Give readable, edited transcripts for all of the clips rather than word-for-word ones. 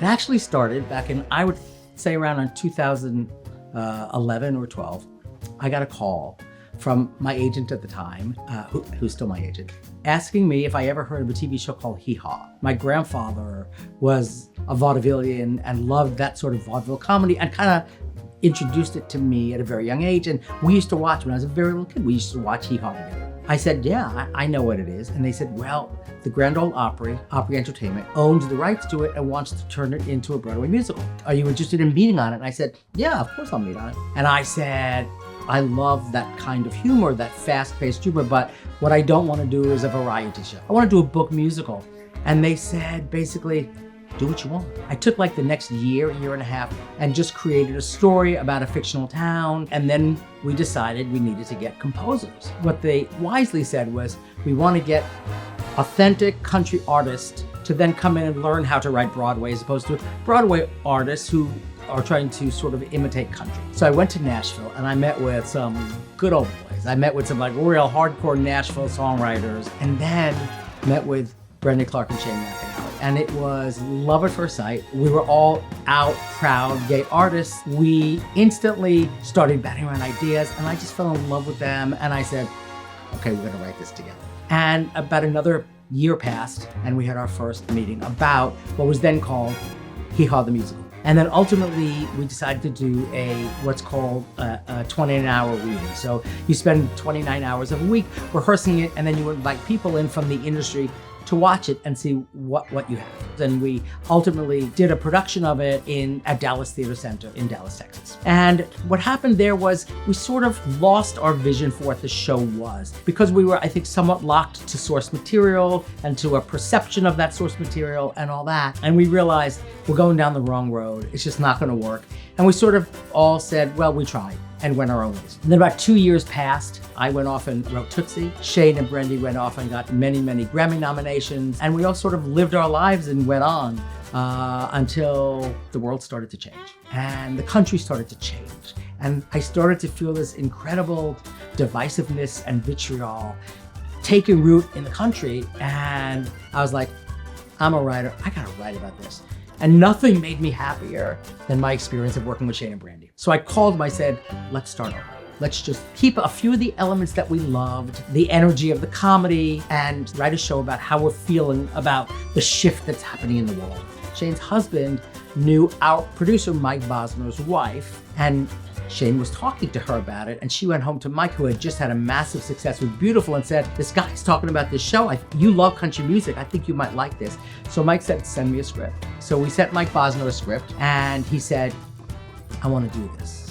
actually started back in, I would say around in 2011 or 12. I got a call from my agent at the time, who's still my agent, asking me if I ever heard of a TV show called Hee Haw. My grandfather was a vaudevillian and loved that sort of vaudeville comedy and kind of introduced it to me at a very young age. And we used to watch, when I was a very little kid, we used to watch Hee Haw together. I said, yeah, I know what it is. And they said, well, the Grand Ole Opry Entertainment, owns the rights to it and wants to turn it into a Broadway musical. Are you interested in meeting on it? And I said, yeah, of course I'll meet on it. And I said, I love that kind of humor, that fast-paced humor, but what I don't want to do is a variety show. I want to do a book musical. And they said, basically, do what you want. I took like the next year and a half, and just created a story about a fictional town. And then we decided we needed to get composers. What they wisely said was, we want to get authentic country artists to then come in and learn how to write Broadway, as opposed to Broadway artists who are trying to sort of imitate country. So I went to Nashville and I met with some good old boys. I met with some like real hardcore Nashville songwriters, and then met with Brenda Clark and Shane McAnally. And it was love at first sight. We were all out, proud, gay artists. We instantly started batting around ideas, and I just fell in love with them. And I said, okay, we're gonna write this together. And about another year passed, and we had our first meeting about what was then called Hee Haw the Musical. And then ultimately, we decided to do what's called a 29-hour reading. So you spend 29 hours of a week rehearsing it, and then you invite people in from the industry to watch it and see what you have. And we ultimately did a production of it at Dallas Theater Center in Dallas, Texas. And what happened there was we sort of lost our vision for what the show was, because we were, I think, somewhat locked to source material and to a perception of that source material and all that. And we realized we're going down the wrong road. It's just not gonna work. And we sort of all said, well, we tried, and went our own ways. And then about 2 years passed. I went off and wrote Tootsie. Shane and Brendy went off and got many, many Grammy nominations. And we all sort of lived our lives and went on until the world started to change. And the country started to change. And I started to feel this incredible divisiveness and vitriol taking root in the country. And I was like, I'm a writer, I gotta write about this. And nothing made me happier than my experience of working with Shane and Brandy. So I called them, I said, let's start over. Let's just keep a few of the elements that we loved, the energy of the comedy, and write a show about how we're feeling about the shift that's happening in the world. Shane's husband knew our producer, Mike Bosner's wife, and Shane was talking to her about it, and she went home to Mike, who had just had a massive success with Beautiful, and said, this guy's talking about this show. You love country music. I think you might like this. So Mike said, send me a script. So we sent Mike Bosner a script, and he said, I want to do this.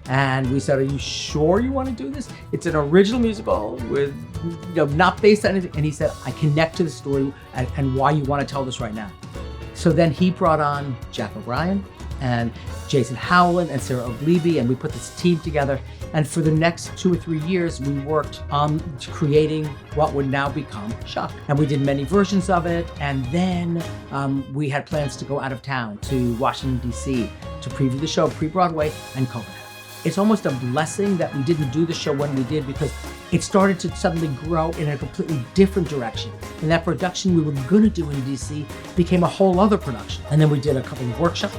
And we said, are you sure you want to do this? It's an original musical with, not based on anything. And he said, I connect to the story and why you want to tell this right now. So then he brought on Jack O'Brien and Jason Howland and Sarah Ogleby, and we put this team together. And for the next 2 or 3 years, we worked on creating what would now become Shucked. And we did many versions of it. And then we had plans to go out of town to Washington, D.C. to preview the show pre-Broadway, and COVID happened. It's almost a blessing that we didn't do the show when we did, because it started to suddenly grow in a completely different direction. And that production we were gonna do in DC became a whole other production. And then we did a couple of workshops,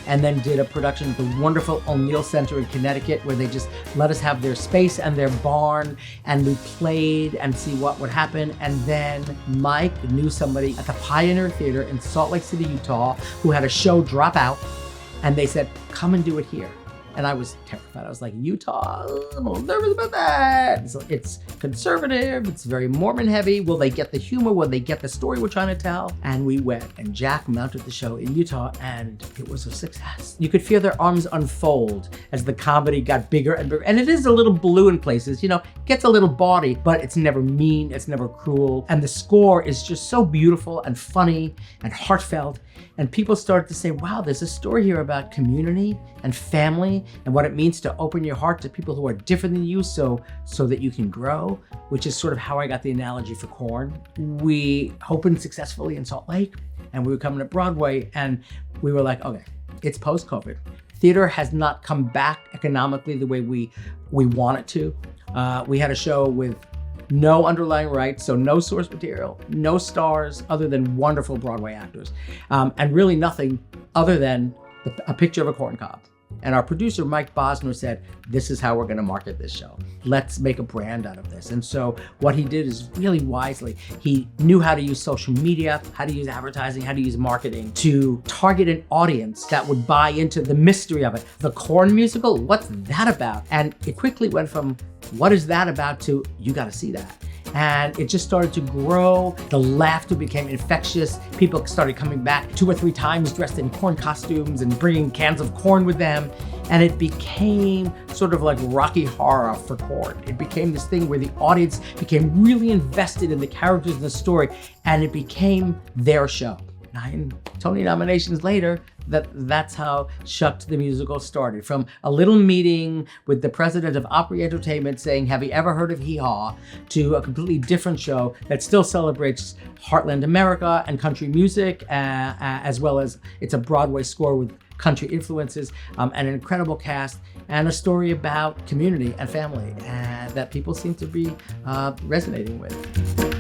and then did a production at the wonderful O'Neill Center in Connecticut, where they just let us have their space and their barn, and we played and see what would happen. And then Mike knew somebody at the Pioneer Theater in Salt Lake City, Utah, who had a show drop out, and they said, come and do it here. And I was terrified. I was like, Utah, I'm a little nervous about that. It's conservative, it's very Mormon heavy. Will they get the humor? Will they get the story we're trying to tell? And we went, and Jack mounted the show in Utah, and it was a success. You could feel their arms unfold as the comedy got bigger and bigger. And it is a little blue in places, gets a little bawdy, but it's never mean, it's never cruel. And the score is just so beautiful and funny and heartfelt. And people started to say, wow, there's a story here about community and family and what it means to open your heart to people who are different than you so that you can grow, which is sort of how I got the analogy for corn. We opened successfully in Salt Lake, and we were coming to Broadway, and we were like, okay, it's post-COVID. Theater has not come back economically the way we want it to. We had a show with no underlying rights, so no source material, no stars other than wonderful Broadway actors, and really nothing other than a picture of a corn cob. And our producer, Mike Bosner, said, this is how we're going to market this show. Let's make a brand out of this. And so what he did is really wisely. He knew how to use social media, how to use advertising, how to use marketing to target an audience that would buy into the mystery of it. The corn musical, what's that about? And it quickly went from, what is that about, to, you got to see that. And it just started to grow. The laughter became infectious. People started coming back 2 or 3 times dressed in corn costumes and bringing cans of corn with them. And it became sort of like Rocky Horror for corn. It became this thing where the audience became really invested in the characters and the story, and it became their show. 9 Tony nominations later, that's how Shucked the musical started. From a little meeting with the president of Opry Entertainment saying, have you ever heard of Hee Haw, to a completely different show that still celebrates Heartland America and country music, as well as it's a Broadway score with country influences, an incredible cast, and a story about community and family that people seem to be resonating with.